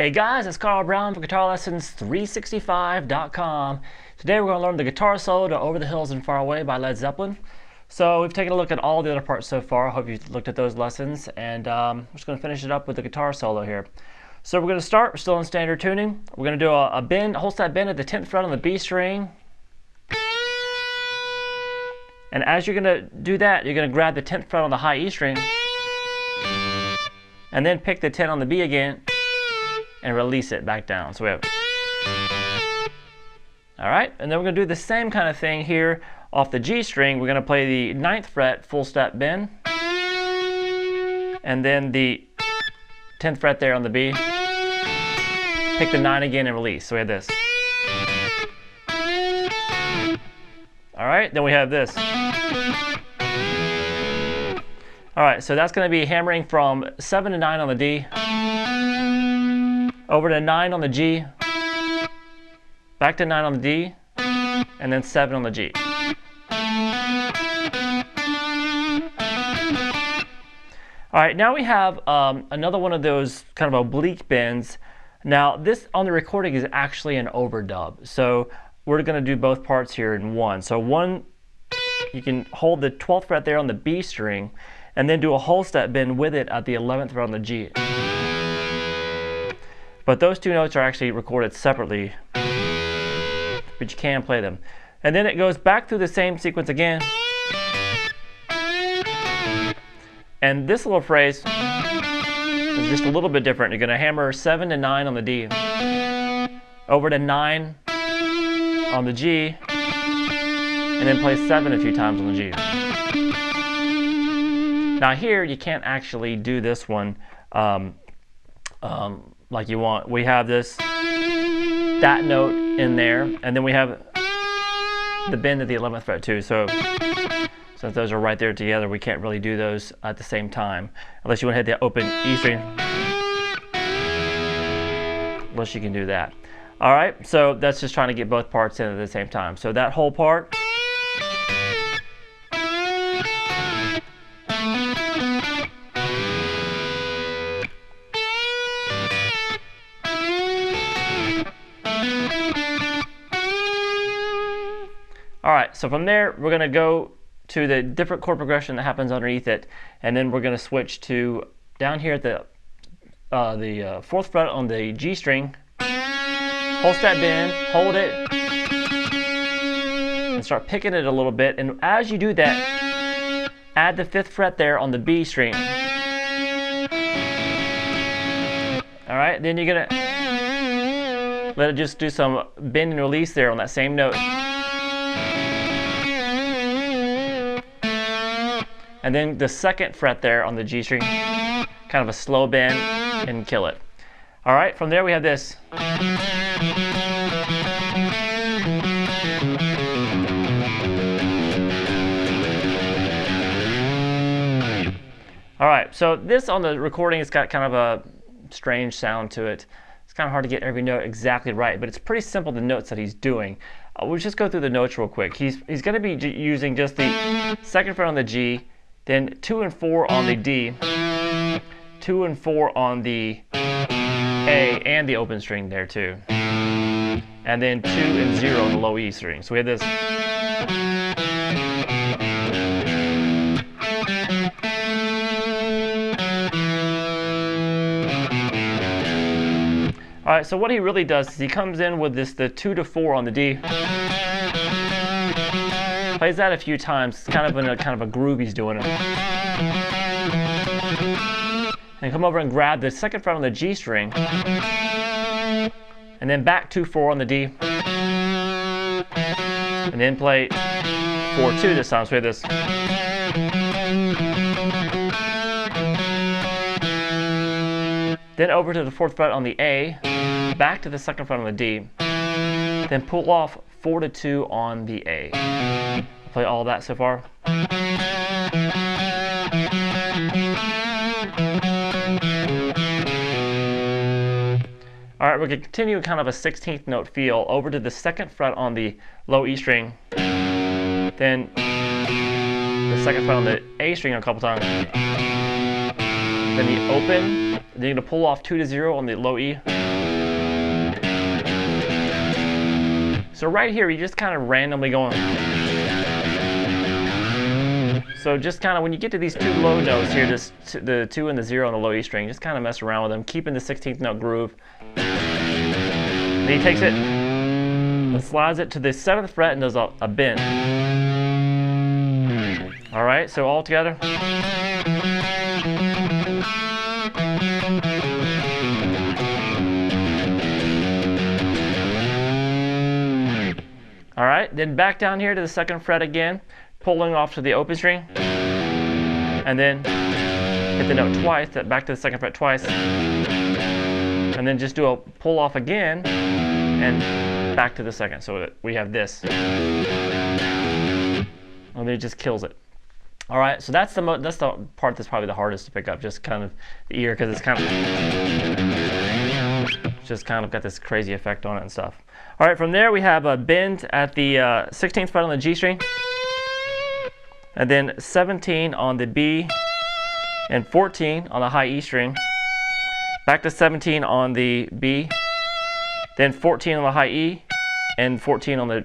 Hey guys, it's Carl Brown for GuitarLessons365.com. Today we're going to learn the guitar solo to Over the Hills and Far Away by Led Zeppelin. So we've taken a look at all the other parts so far. I hope you've looked at those lessons, and we're just going to finish it up with the guitar solo here. So we're going to start, we're still in standard tuning. We're going to do a bend, whole step bend at the 10th fret on the B string. And as you're going to do that, you're going to grab the 10th fret on the high E string, and then pick the 10 on the B again, and release it back down. So we have, alright, and then we're going to do the same kind of thing here off the G string. We're going to play the 9th fret full step bend, and then the 10th fret there on the B, pick the 9 again and release. So we have this. Alright, then we have this. Alright, so that's going to be hammering from 7 to 9 on the D, over to 9 on the G, back to 9 on the D, and then 7 on the G. Alright, now we have another one of those kind of oblique bends. Now this on the recording is actually an overdub, so we're going to do both parts here in one. So one, you can hold the 12th fret there on the B string, and then do a whole step bend with it at the 11th fret on the G. But those two notes are actually recorded separately, but you can play them. And then it goes back through the same sequence again. And this little phrase is just a little bit different. You're going to hammer 7 to 9 on the D, over to 9 on the G, and then play 7 a few times on the G. Now here, you can't actually do this one like you want. We have that note in there, and then we have the bend at the 11th fret too. So since those are right there together, we can't really do those at the same time, unless you want to hit the open E string. Unless you can do that. All right, so that's just trying to get both parts in at the same time. So that whole part. Alright, so from there we're going to go to the different chord progression that happens underneath it, and then we're going to switch to down here at the 4th fret on the G string, whole step bend, hold it, and start picking it a little bit, and as you do that, add the 5th fret there on the B string. Alright, then you're going to let it just do some bend and release there on that same note. And then the 2nd fret there on the G string, kind of a slow bend, and kill it. All right, from there we have this. All right, so this on the recording has got kind of a strange sound to it. It's kind of hard to get every note exactly right, but it's pretty simple, the notes that he's doing. We'll just go through the notes real quick. He's going to be using just the 2nd fret on the G, then 2 and 4 on the D, 2 and 4 on the A and the open string there too, and then 2 and 0 on the low E string. So we have this. Alright, so what he really does is he comes in with the 2 to 4 on the D, plays that a few times. It's kind of in a groove he's doing it. And come over and grab the 2nd fret on the G string, and then back 2-4 on the D, and then play 4-2 this time. So we have this. Then over to the 4th fret on the A, back to the 2nd fret on the D, then pull off 4-2 on the A. Play all that so far. Alright, we're going to continue kind of a 16th note feel over to the 2nd fret on the low E string, then the 2nd fret on the A string a couple times, then the open, then you're going to pull off 2 to 0 on the low E, So right here, you're just kind of randomly going. So just kind of when you get to these two low notes here, just the 2 and the 0 on the low E string, just kind of mess around with them, keeping the 16th note groove. Then he takes it and slides it to the 7th fret and does a bend. All right, so all together. All right, then back down here to the 2nd fret again, pulling off to the open string, and then hit the note twice, back to the 2nd fret twice, and then just do a pull off again, and back to the 2nd, so that we have this. And then it just kills it. All right, so that's the part that's probably the hardest to pick up, just kind of the ear, because it's kind of just kind of got this crazy effect on it and stuff. All right, from there we have a bend at the 16th fret on the G string, and then 17 on the B, and 14 on the high E string, back to 17 on the B, then 14 on the high E, and 14 on the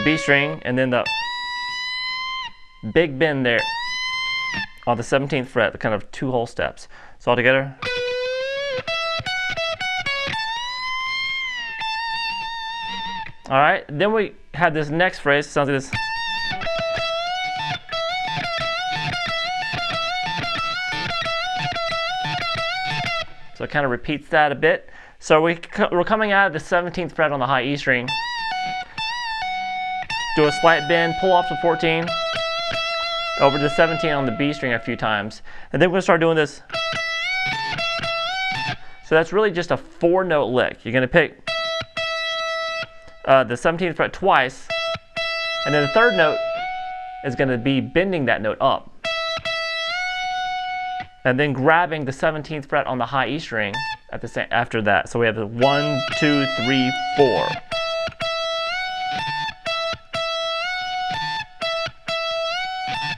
B string, and then the big bend there on the 17th fret, the kind of 2 whole steps. So all together. All right, then we have this next phrase, sounds like this. So it kind of repeats that a bit. So we're coming out of the 17th fret on the high E string. Do a slight bend, pull off to 14, over to 17 on the B string a few times. And then we're going to start doing this. So that's really just a 4-note lick. You're going to pick the 17th fret twice, and then the 3rd note is going to be bending that note up, and then grabbing the 17th fret on the high E string at the same after that. So we have the 1, 2, 3, 4.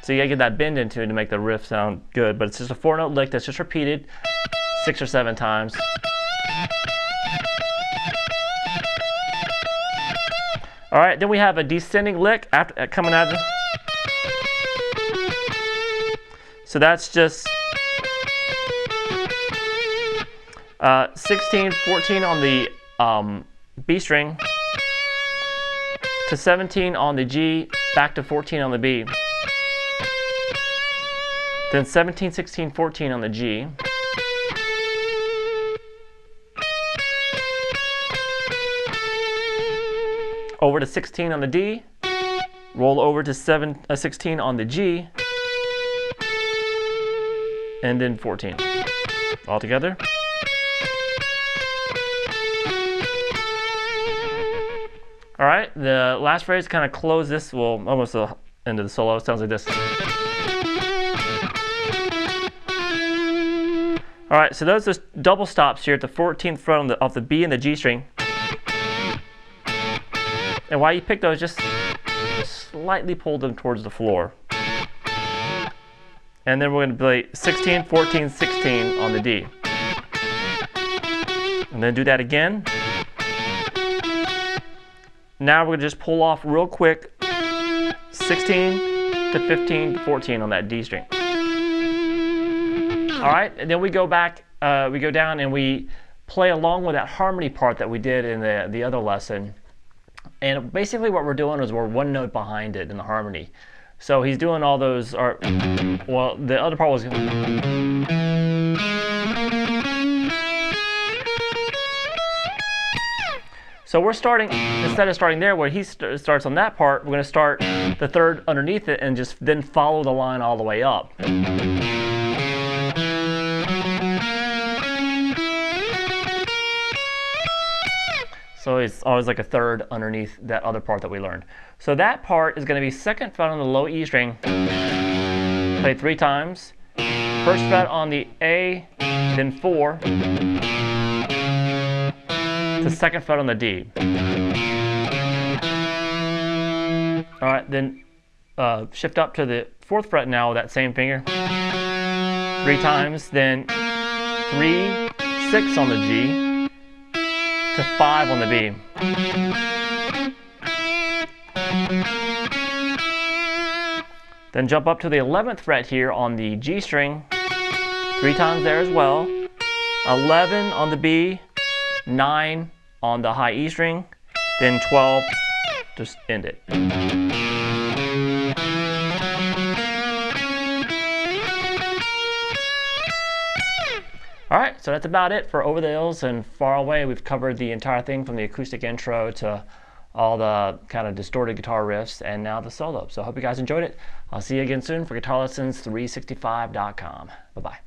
So you gotta get that bend into it to make the riff sound good, but it's just a 4-note lick that's just repeated 6 or 7 times. All right, then we have a descending lick after coming out of the, so that's just 16, 14 on the B string, to 17 on the G, back to 14 on the B, then 17, 16, 14 on the G, over to 16 on the D, roll over to 16 on the G, and then 14. All together. All right, the last phrase kind of close this, well, almost the end of the solo. It sounds like this. All right, so those are double stops here at the 14th fret off the B and the G string. And while you pick those, just slightly pull them towards the floor. And then we're going to play 16, 14, 16 on the D. And then do that again. Now we're going to just pull off real quick 16 to 15 to 14 on that D string. All right, and then we go back, we go down and we play along with that harmony part that we did in the other lesson. And basically what we're doing is we're 1 note behind it in the harmony. So he's doing all those, well, the other part was, so we're starting, instead of starting there where he starts on that part, we're going to start the 3rd underneath it and just then follow the line all the way up. So it's always like a 3rd underneath that other part that we learned. So that part is going to be 2nd fret on the low E string, played 3 times, 1st fret on the A, then 4, to 2nd fret on the D. All right, then shift up to the 4th fret now with that same finger, 3 times, then 3, 6 on the G, to 5 on the B. Then jump up to the 11th fret here on the G string, 3 times there as well, 11 on the B, 9 on the high E string, then 12, just end it. Alright, so that's about it for Over the Hills and Far Away. We've covered the entire thing from the acoustic intro to all the kind of distorted guitar riffs and now the solo. So I hope you guys enjoyed it. I'll see you again soon for GuitarLessons365.com. Bye-bye.